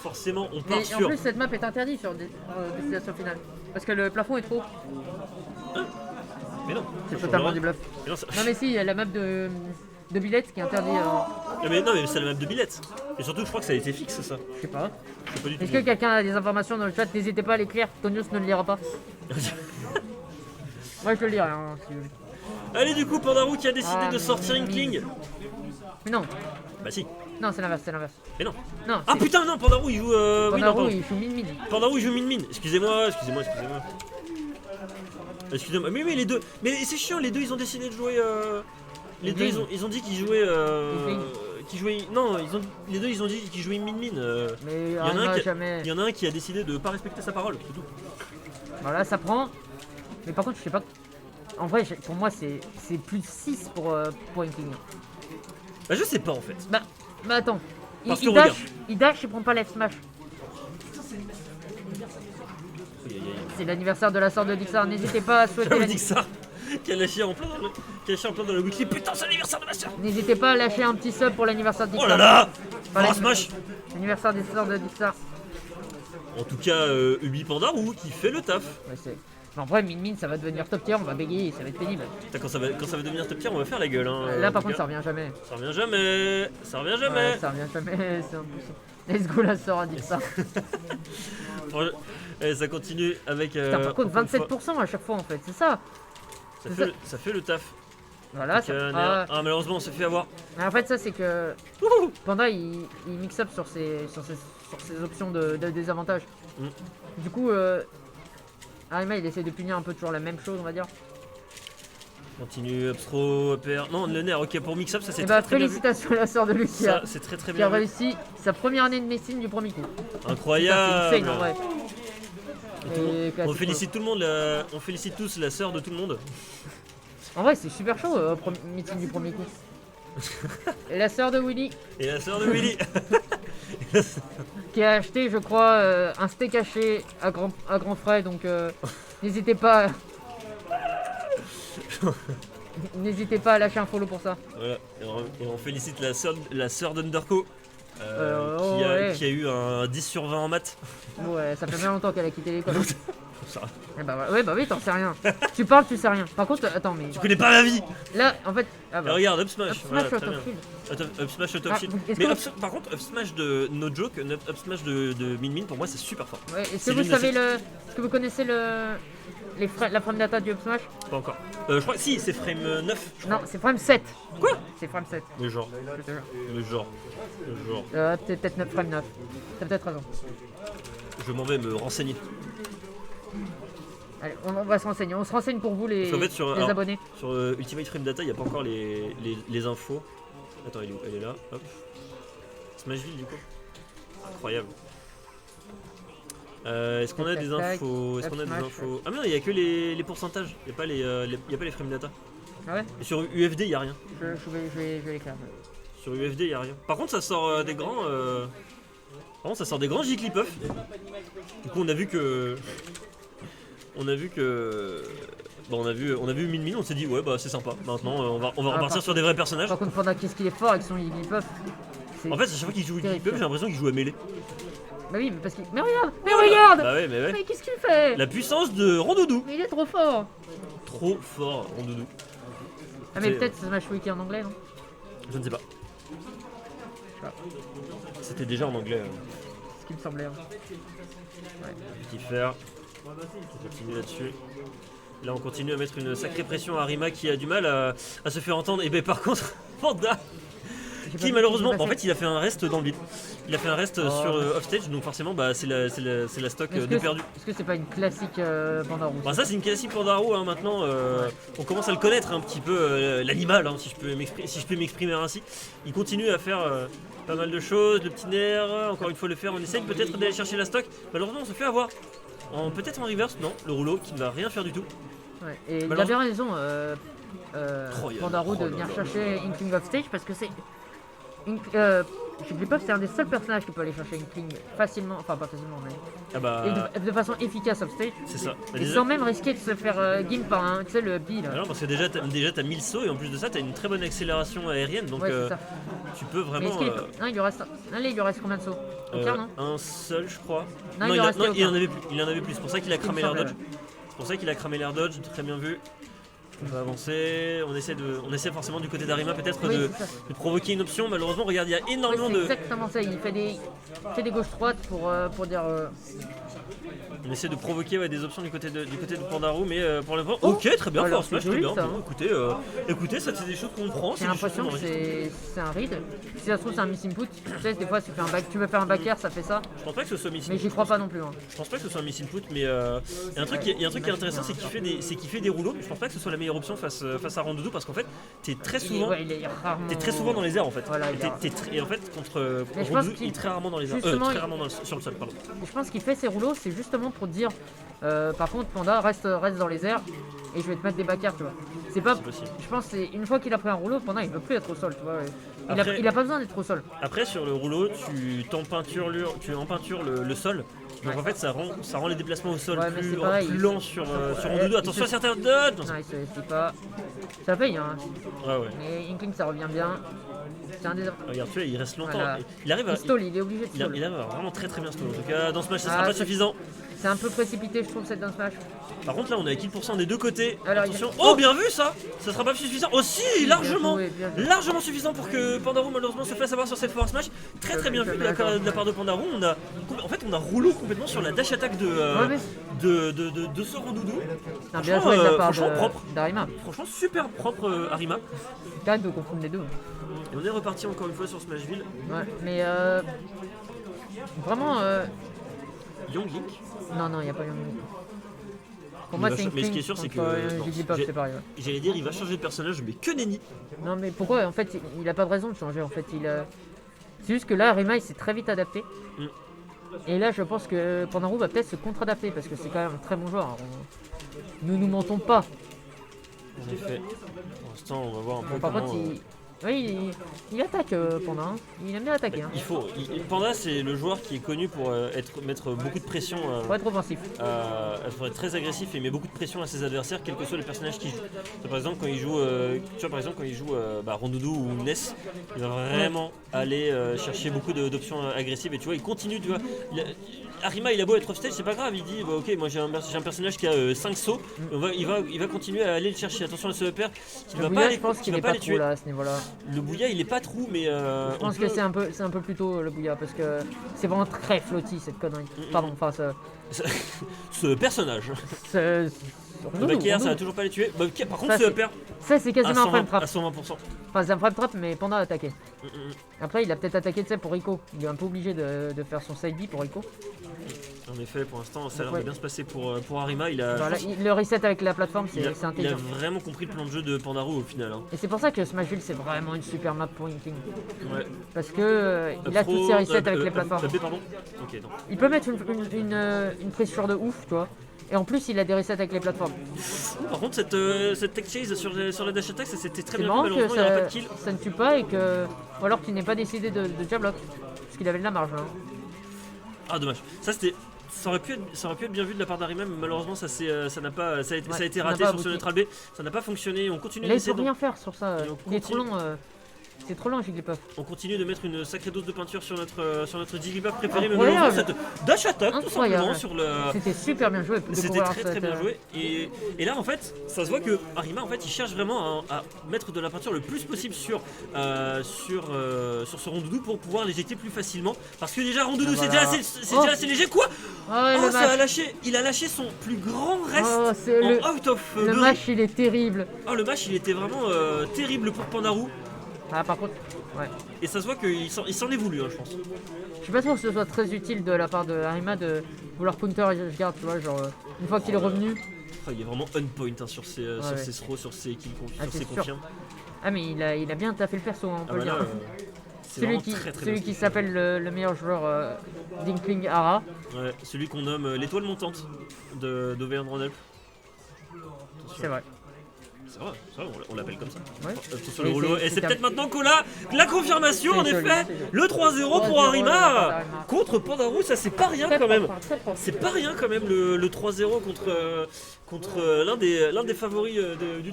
forcément on part Mais en sur... plus, cette map est interdite sur Destination Finale. Parce que le plafond est trop haut. Mais non, C'est ça totalement change du bluff. rien. Mais non, ça... Non mais si, il y a la map de Billette qui est interdit. Non mais c'est la map de billette. Et surtout je crois que ça a été fixe ça. Je sais pas. Je sais pas du tout. Est-ce que quelqu'un a des informations dans le chat? N'hésitez pas à l'écrire, Tonius ne le lira pas. Moi je le lirai hein, si vous voulez. Allez du coup Pandarou qui a décidé Ah, de sortir Inkling. Mais non, Bah si. non c'est l'inverse, c'est l'inverse. Mais non. Non, Ah putain non, Pandarou il joue... oui, non, Pandarou pardon. il joue min. Pandarou il joue Min Min. Excusez-moi. Excusez-moi, mais les deux... Mais c'est chiant, les deux ils ont décidé de jouer... Les deux ils ont dit qu'ils jouaient... Non, les deux ils ont dit qu'ils jouaient Min Min. Mais Il y en a un jamais. Il y en a un qui a décidé de pas respecter sa parole, c'est tout. Voilà, ça prend. Mais par contre, je sais pas. En vrai, pour moi, c'est plus de 6 pour Inkling. Bah je sais pas en fait. Bah attends. Parce que Il dash, il prend pas Left Smash. C'est l'anniversaire de la sœur de Dixar. N'hésitez pas à souhaiter. J'avais dit que ça. Qui a lâché en plein dans la weekly. Putain, c'est l'anniversaire de ma soeur. N'hésitez pas à lâcher un petit sub pour l'anniversaire de Oh Dixar. là là. Enfin, Oh Smash. L'anniversaire des sœurs de Dixar. En tout cas, Ubi Pandarou qui fait le taf. Ouais, mais en vrai, Min ça va devenir top tier, on va bégayer, ça va être pénible. Putain, quand ça va devenir top tier, on va faire la gueule. Hein, Là, en par tout contre, cas. ça revient jamais. Ça revient jamais. Ça revient jamais. Ouais, ça revient jamais, c'est impossible. Let's go, la sœur a dit ça. Et ça continue avec. Putain, par contre, 27% à chaque fois en fait, c'est ça. Ça fait le taf. Voilà, Donc, malheureusement, on s'est fait avoir. Mais en fait, ça c'est que Panda il mix up sur ses options de désavantage. Du coup, Arima il essaie de punir un peu toujours la même chose, on va dire. Continue, Upstro, PR. Non, le nerf, ok, pour mix-up, ça c'est Et très très bien vu. félicitations à la sœur de Lucia. Ça, c'est très très Qui bien a vu. réussi sa première année de médecine du premier coup. Incroyable. C'est insane en vrai. On félicite tout le monde, on félicite tous la sœur de tout le monde. En vrai, c'est super chaud, médecine du premier coup. Et la sœur de Willy, Et la sœur de Willy. qui a acheté, je crois, un steak haché à grands frais, donc n'hésitez pas. N'hésitez pas à lâcher un follow pour ça. Voilà. Et on félicite la sœur d'Underco. Ouais. Qui a eu un 10 sur 20 en maths. Ouais, ça fait bien longtemps qu'elle a quitté l'école. Ça. Eh bah, ouais, bah oui, t'en sais rien. Tu parles, tu sais rien. Par contre, attends, mais Tu connais pas la vie. là, en fait. Ah Et bah. regarde, Up Smash. Up Smash Voilà, ou très Top bien. Shield. Up Smash au top Ah, shield. est-ce Mais que par contre, Up Smash de No Joke, Up Smash de Min Min, pour moi c'est super fort. Ouais, est-ce C'est que vous l'une de savez ces- est-ce que vous connaissez la frame data du Up Smash? Pas encore. Je crois que si, c'est frame 9. je Non, crois. c'est frame 7. Quoi? C'est frame 7. Le genre. Je te jure. Le genre. Peut-être 9 frame 9. T'as peut-être raison. Je m'en vais me renseigner. Allez, on va se renseigner. On se renseigne pour vous les, Parce qu'en fait, sur- les alors- abonnés. Sur Ultimate Frame Data, il n'y a pas encore les infos. Attends, elle est où? Elle est là. Hop. Smashville du coup. Incroyable. Est-ce qu'on a des Tac, infos? Est-ce qu'on a des Smash. infos? Ah mais non, il n'y a que les pourcentages. Il n'y a pas les frame data. Ah ouais? Et sur UFD, il n'y a rien. Je vais l'écrire. Sur UFD, il n'y a rien. Par contre, ça sort des grands. Par contre, ça sort des grands Jigglypuff. Du coup, on a vu que. Bon, on a vu Min Min, on s'est dit ouais bah c'est sympa. Maintenant on va repartir sur des vrais personnages. Par contre, Panda, qu'est-ce qu'il est fort avec son Jigglypuff. En fait, à chaque fois qu'il joue Jigglypuff, j'ai l'impression qu'il joue à mêlée. Bah oui, mais parce qu'il. Mais regarde! Mais regarde! Bah ouais, mais ouais. Mais qu'est-ce qu'il fait? La puissance de Rondoudou. Mais il est trop fort! Trop fort, Rondoudou. Ah, mais C'est- peut-être Smash Wiki en anglais, non? Je ne sais pas. Je sais pas. C'était déjà en anglais. C'est ce qui me semblait. Hein. Petit fer. On continue là-dessus. Là, on continue à mettre une sacrée pression à Rima qui a du mal à se faire entendre. Et ben par contre, Panda, J'ai qui pas- malheureusement, j'ai pas en fait. fait, il a fait un rest dans le vide. Il a fait un rest sur offstage, donc forcément, bah, c'est la stock Est-ce de que perdu. Est-ce que c'est pas une classique Panda rouge? Bah ça c'est une classique pour Darou hein, maintenant, on commence à le connaître un petit peu, l'animal hein, si je peux m'exprimer ainsi. Il continue à faire pas mal de choses, le petit nerf, encore une fois le faire, on essaye peut-être d'aller chercher la stock, malheureusement on se fait avoir. Peut-être en reverse, non, le rouleau qui ne va rien faire du tout. Ouais. Et il a Malheureusement- bien raison, Oh, il y a- Panda Roux, de oh là venir là chercher Inkling of Stage parce que c'est. Jigglypuff, c'est un des seuls personnages qui peut aller chercher Inkling facilement, enfin pas facilement, mais Ah bah, et de façon efficace off stage. c'est ça. Bah, Et déjà- sans même risquer de se faire gimp par un, tu sais, le bi là. Ah non, parce que déjà t'as 1000 sauts et en plus de ça t'as une très bonne accélération aérienne donc Ouais, c'est ça. tu peux Mais vraiment est-ce qu'il est... Non, il lui reste. Allez, il lui reste combien de sauts? Aucun, non? un seul je crois. Non, il lui restait il en aucun. avait plus, il en avait plus, c'est pour ça qu'il a cramé Il me l'air dodge. semble, C'est pour ça qu'il a cramé l'air dodge, très bien vu. On va avancer, on essaie forcément du côté d'Arima peut-être Oui, de c'est ça. provoquer une option. Malheureusement, regarde, il y a Oui, énormément c'est de. exactement ça. Il fait des gauches-droites pour dire. On essaie de provoquer ouais, des options du côté de Pandarou, mais pour le moment. Oh, Ok, très bien, alors, force smash, c'est très joli, bien. ça, Bon, hein. écoutez, ça c'est des choses qu'on prend. J'ai c'est des choses l'impression qu'on que enregistre. c'est un read. Si ça se trouve, c'est un miss input. Tu sais, des fois, tu veux faire un back air, ça fait ça. Je pense pas que ce soit miss Mais j'y crois pas non plus. Hein. Je pense pas que ce soit un miss input, mais il y a un truc qui est intéressant, c'est qu'il fait des rouleaux. Je pense pas que ce soit la meilleure option face à Rondoudou parce qu'en fait, t'es très souvent. Ouais, il est rarement. T'es très souvent dans les airs en fait. Voilà, Et en fait, contre Mais je pense Rondoudou, qu'il- il est très rarement dans les airs. justement, Très rarement sur le sol, pardon. Je pense qu'il fait ses rouleaux, c'est justement pour dire. Par contre, Panda, reste dans les airs et je vais te mettre des back airs, tu vois. C'est pas. C'est possible. Je pense que c'est une fois qu'il a pris un rouleau, Panda, il veut plus être au sol, tu vois. Après- Il a pas besoin d'être au sol. Après, sur le rouleau, tu empeintures le sol. Donc Ouais. en fait, ça rend les déplacements au sol Ouais, mais plus c'est pareil, plus il- lents sur Rondoudou. il Attention se- à certains dodges. Non, c'est pas. Ça paye, hein. Ouais, ouais. Mais Inkling, ça revient bien. C'est un des. Regarde, tu vois, il reste longtemps. Voilà. Il arrive à. Il stall, il est obligé de Il stall. arrive à vraiment très très bien stall. En tout cas, dans ce match, ça Ah, sera pas c'est- suffisant. C'est un peu précipité, je trouve, cette dance match. Par contre, là, on est à kill % des deux côtés. Alors, Attention. il- Oh, bien vu ça. Ça sera pas suffisant. Oh, si, largement. joué, bien joué. Largement suffisant pour que Pandarou malheureusement se fasse avoir sur cette force smash. Très bien vu de la part de Pandarou. En fait, on a rouleau complètement sur la dash attack de Ouais, de ce Rondoudou. C'est un bien Franchement, joué de la part franchement propre. d'Arima. Franchement, super propre Arima. Quand même de confondre les deux. Et on est reparti encore une fois sur Smashville. Ouais, mais vraiment. Young Link. Non, il n'y a pas eu Pour Il moi, va c'est cha- une mais ce qui est sûr, c'est que- non, Jigglypuff, j'ai- c'est pareil. Ouais. J'allais dire, il va changer de personnage, mais que nenni. Non, mais pourquoi? En fait, il a pas de raison de changer. En fait, c'est juste que là, Arima, il s'est très vite adapté. Mm. Et là, je pense que Pandarou va peut-être se contre-adapter parce que c'est quand même un très bon joueur. Hein. Nous mentons pas. En effet. Pour l'instant, on va voir un peu Bon, par comment. contre, il attaque Panda. Hein. Il aime bien attaquer. Hein. Panda, c'est le joueur qui est connu pour mettre beaucoup de pression. Pour être offensif. Pour être très agressif et met beaucoup de pression à ses adversaires, quel que soit le personnage qu'il joue. Par exemple, quand il joue, Rondoudou ou Ness, il va vraiment aller chercher beaucoup d'options agressives. Et tu vois, il continue. Tu vois, Arima, il a beau être off-stage, c'est pas grave. Il dit, bah, ok, moi j'ai un personnage qui a 5 sauts. Il va continuer à aller le chercher. Attention à ce EPR qui Le va Bouya, pas aller, je pense qui qu'il va est pas pas les trop tuer. là à ce niveau-là. Le Bouya, il est pas trop, mais Je pense que c'est un peu plus tôt le Bouya parce que c'est vraiment très flotti cette connerie. Pardon, enfin ça. ce personnage. c'est- Le back air, ça va Rondoudou. toujours pas les tuer. Bah, par contre, Ça, ce c'est- EPR Ça, c'est à quasiment un frame 120%. trap. À 120%. Enfin, c'est un frame trap, mais Panda a attaqué. Après, il a peut-être attaqué, tu sais, pour Rico. Il est un peu obligé de faire son side B pour Rico. En effet, pour l'instant, ça a l'air Ouais. de bien se passer pour Arima. Il a, Voilà, je pense- le reset avec la plateforme, il a- c'est il a intelligent. vraiment compris le plan de jeu de Pandarou au final. Hein. Et c'est pour ça que Smashville, c'est vraiment une super map pour Inkling. Ouais. Parce que il a toutes ses resets avec les plateformes. B, pardon. Ok, non. Il peut mettre une pressure de ouf, tu vois. Et en plus, il a des resets avec les plateformes. Par contre, cette tech chase sur la dash attack, ça c'était très C'est bien. marrant Fait, que malheureusement, il n'y aura pas de kill. ça ne tue pas et que. Ou alors qu'il n'ait pas décidé de jablock. Parce qu'il avait de la marge là. Ah, dommage. Ça aurait pu être bien vu de la part d'Arima, mais malheureusement, ça n'a pas, ça a été Ouais, ça raté n'a pas sur ce abouti. neutral B. Ça n'a pas fonctionné. On continue Là, il d'essayer peut rien faire sur ça. Et on Il est trop continue. long. C'est trop long, Jigglypuff. On continue de mettre une sacrée dose de peinture sur notre Jigglypuff préféré, mais Incroyable. malheureusement cette dash attack tout Incroyable. simplement sur le. C'était super bien joué. de C'était pouvoir très cette, bien joué et là en fait ça se voit que Arima en fait il cherche vraiment à mettre de la peinture le plus possible sur ce Rondoudou pour pouvoir l'éjecter plus facilement parce que déjà Rondoudou Ah, c'est voilà. déjà assez léger quoi. Ah ouais, Oh le ça a match. lâché, il a lâché son plus grand reste Oh, c'est en out of le bury. match, il est terrible. Oh le match il était vraiment terrible pour Pandarou Ah, par contre, ouais. et ça se voit qu'il s'en est voulu hein, je pense. Je suis pas sûr que ce soit très utile de la part de Arima de vouloir counter et je garde, tu vois, genre une fois qu'il est revenu. Oh, il est vraiment on point hein, sur ses Ouais. throws, sur ses kills, Ah, sur c'est ses sûr. confirmes. Ah mais il a bien taffé le perso, hein, on peut Ah le bah là, dire. c'est Celui vraiment qui, très, très celui bien qui ce s'appelle le meilleur joueur d'Inkling Ara. Ouais, celui qu'on nomme l'étoile montante d'Auvergne Rhône-Alpes. C'est vrai. C'est vrai, on l'appelle comme ça. Ouais. Sur le Et rouleau. c'est- Et c'est c'est peut-être maintenant qu'on a la confirmation, en C'est joli, effet. c'est joli. Le 3-0 pour 3-0 Arima Arima. contre Pandarou, ça c'est pas rien Très quand même. propre, très propre. C'est pas rien quand même le 3-0 contre l'un des favoris du